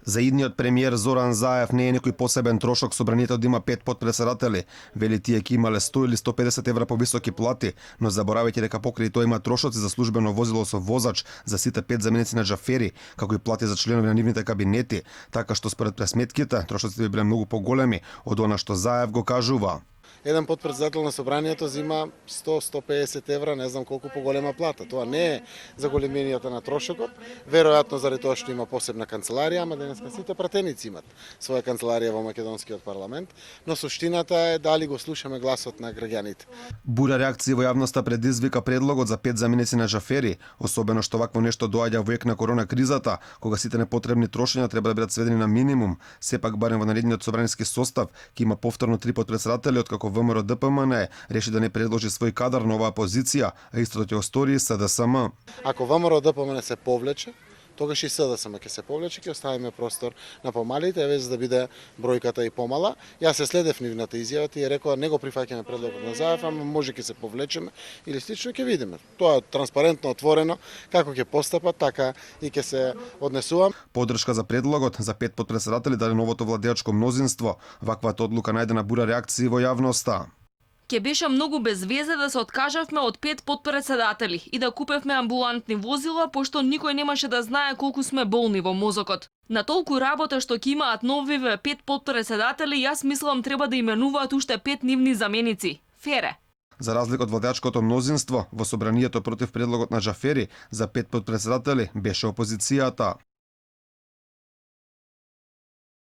За идниот премиер Зоран Заев не е некој посебен трошок собранието да има 5 потпредседатели. Вели тие ќе имале 100 или 150 евра повисоки плати, но заборавајте дека покрај тоа има трошоци за службено возило со возач, за сите 5 заменици на джафери, како и плати за членови на нивните кабинети, така што според пресметките трошоците би биле многу поголеми од она што Заев го кажува. Еден потпредседател на собранието зима 100-150 евра, не знам колку поголема плата. Тоа не е за големинината на трошокот, веројатно заради тоа што има посебна канцеларија, ама денеска сите пратеници имат своја канцеларија во македонскиот парламент, но суштината е дали го слушаме гласот на граѓаните. Бура реакција во јавноста предизвика предлогот за 5 заменици на жафери, особено што вакво нешто доаѓа во ек на корона кризата, кога сите непотребни трошења треба да бидат сведени на минимум. Сепак барем во наредниот собрански состав ќе има повторно 3 потпредседатели, откако ВМРО ДПМН реши да не предложи свој кадар на оваа позиција, а истото ќе остори СДСМ. Ако ВМРО ДПМН се повлече, тогаш и СДСМ ќе се повлече, ќе оставиме простор на помалите, еве за да биде бројката и помала. Јас се следев нивната изјава, тие рекоа не го прифаќаме предлогот на Заев, ама може ќе се повлечеме или слично ќе видиме. Тоа е транспарентно, отворено, како ќе постапат, така и ќе се однесувам. Поддршка за предлогот за 5 потпредседатели даде новото владеачко мнозинство. Ваквата одлука најде на бура реакции во јавноста. Ке беше многу без везе да се откажавме од 5 потпредседатели и да купевме амбулантни возила, пошто никој немаше да знае колку сме болни во мозокот. На толку работа што ќе имаат новиве 5 потпредседатели, јас мислам треба да именуваат уште 5 нивни заменици. Фере. За разлика од владеачкото мнозинство, во собранието против предлогот на Джафери за 5 потпредседатели беше опозицијата.